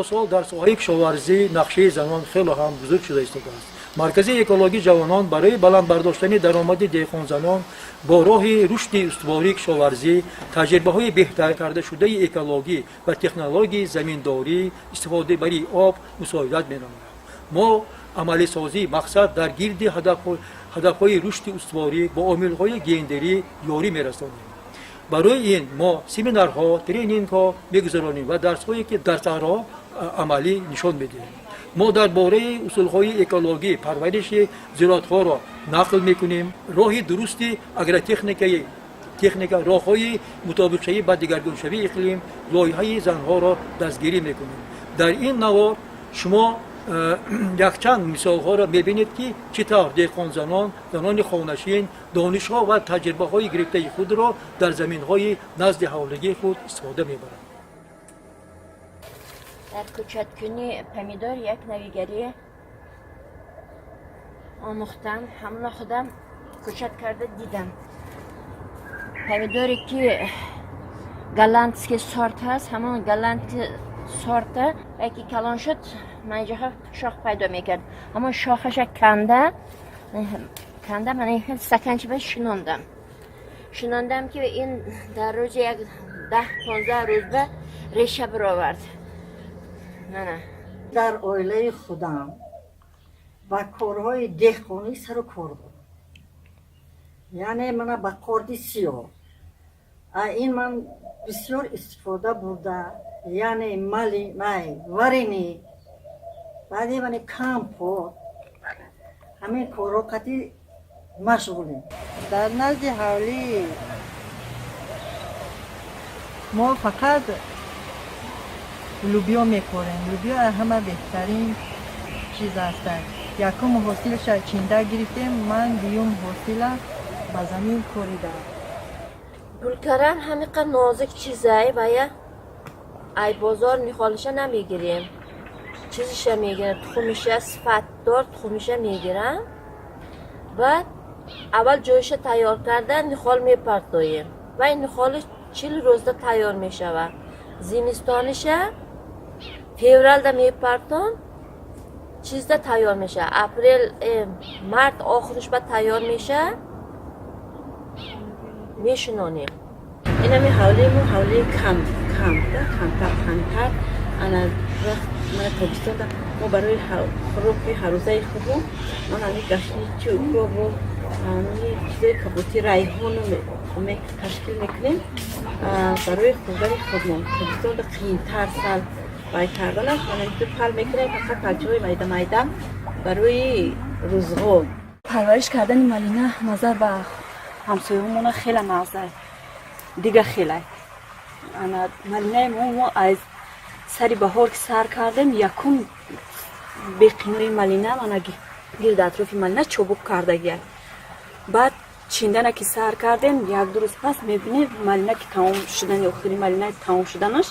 با سال در ساحه کشاورزی نقشه زنان خیلی هم بزرگ شده است. مرکزی اکولوژی جوانان برای بلند برداشتن درآمد دهقان زنان با راه رشد استواری کشاورزی، تجربه‌های بهتر کرده شده اکولوژی و تکنولوژی زمینداری، استفاده بری آب مساعدت می‌نماید. ما عملی سازی مقصد در گرد هدف‌های رشد استواری با عامل‌های گندری یاری می‌رسانیم. برای این ما سمینارها، ترینینگ‌ها می‌گذرانیم و درس‌هایی که در صحرا عملی نشان می‌دهیم. ما درباره اصول‌های اکولوژی پرورش زراعت‌ها را نقل می‌کنیم. راه درستی تکنیک راه‌های مطابق شوی با دگرگونشوی اقلیم، لایحه زن‌ها را دستگیری می‌کنیم. در این نوار شما یک چند مثال‌ها را می‌بینید که چطور دهقان زنان خانه‌نشین دانش‌ها و تجربه‌های گرفته خود را در زمین‌های نزد حولگی خود استفاده می‌برند. در کوچک‌کنی پمیدور یک نویگری آموختم. همون خودم کوچک کرده دیدم. پمیدوری که گالانتسکی سورت هست، همون گالانتسکی سورت یکی کلان شد منجه شاخ پیدا میکرد. اما شاخش کنده من این سکنچی به شنوندم که این در روز یک 10-15 روز به ریشه برآورد. نه در عائله خودم با کارهای دهقانی سر و کار بود. یعنی من با کردی سیاه این من بسیار استفاده بوده. یعنی مالی ورینی بعدی من کامپو همین کارو قطعی مشغولیم. در نزد حولی ما فقط لوبیا میکنیم. لوبیا همه بهترین چیز هستند. یکم حاصلش چینده گرفتیم، من دیوم حاصل به زمین کوریدم. گل کردن همینقدر نازک چیزایی باید ای بازار میخوالش نمیگیریم. چیزش میگیرن تخمش صفت دار تخمش میگیرن. بعد اول جویش تیار کردن نخال میپرتویم و این نخالش 40 روز تیار میشود. زمستانش فوریه ده میپرتون چیز ده تیار میشه. اپریل مارت آخرش بعد تیار میشه میشنونیم. این همی حوله کمتر انا وقت من تابستان ده ما برای خروقی هروزه خوبم من همی گشنی چوب و همی چیزای کبوتی ریحان رو تشکیل میکنیم برای خوبه خودمون. تابستان ده قیمتر سال باید کردن هست من همی پل میکنیم فقط پلچه های میده برای روزغو. پرورش کردن مالینه نظر به همسایه‌مون خیلی نظر دیگه خیلی مالینه ما از سری بهار که سر کردیم یکم به قینوی مالینه من گرد اطراف مالینه چوبک کرده گیر. بعد چیندن که سر کردیم یک روز پس میبینیم مالینه که تمام شدن آخری مالینه تمام شدنش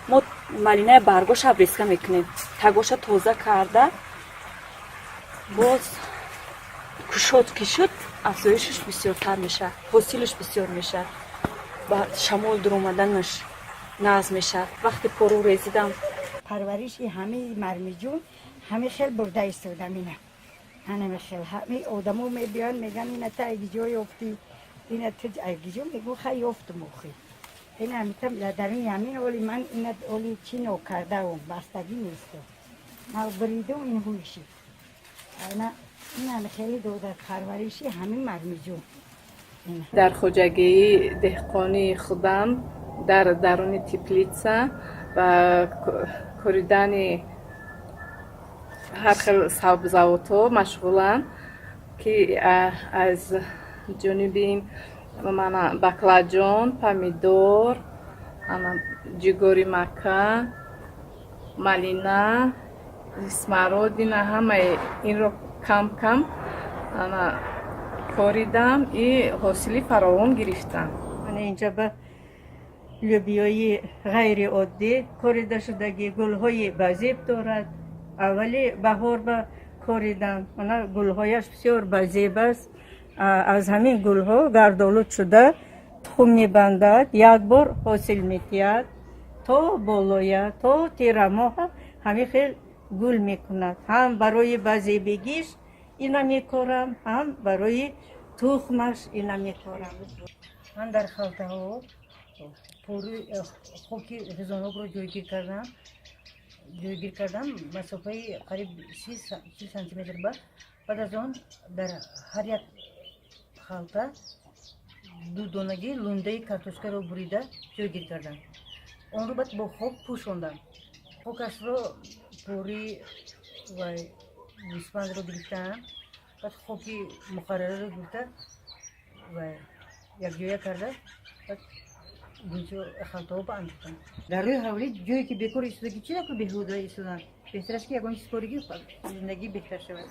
ما مالینه برگاش ابریسکه میکنیم. تگاش تازه کرده باز کشود افزایشش بسیارتر میشه، حاصلش بسیار میشه و شمال در اومدنش ناز میشه. وقتی پرو رسیدم پرورش همه مرمیجون همه خیلی برده استفاده مینه. همه خیلی همه آدمو میبیان میگن اینا تا اگه جای افتی اینا تو اگه جا میگو خیلی افت موخی این همیتم در این همین اولی من اینا اولی چی نو کرده هم بستگی نیسته ما بریده و این هویشی این همه خیلی دو در پرورشی همین مرمیجون. در خوجگی دهقانی خودم در درون تیپلیتسا و کوریدن هر خیل سبزواتو مشغولم که از جنوبیم من بکلاجان، پمیدور، جیگوری مکه، مالینه، اسمرود همه این رو کم کوریدم ای حاصلی فراوان گرفتم. من اینجا به لوبیای غیر عادی کوریده شدگی گل‌های بزیب دارد. اولی بهار به کوریدم من گل‌هایش بسیار بزیب است. از همین گل‌ها گردآلود شده تخم می‌بندد یک بار حاصل می‌دهد تا بالایه تا تیر ماه همه خیلی گل میکند. هم برای بزیبگیش اینا میکارم، هم برای تخمش اینا میکارم. من در خلطه ها پوری خوکی هزانوک رو جویگیر کردم مسافه قریب 30 سانتی متر. بعد از آن در هر یک خلطه دو دانگی لونده کارتوشکا رو بریده جویگیر کردم. آن رو بعد با خوک پوشوندم. خوکش رو پوری و گوسفند رو گرفتم. بعد خوکی مقرره رو گرفته و یک جویه کرده. بعد اینجا خلطه ها با انداختم. در روی حوالی جایی که بیکار ایستادگی چی نکن بهوده ایستادن. بهتر است که یکان سپارگی زندگی بهتر شود.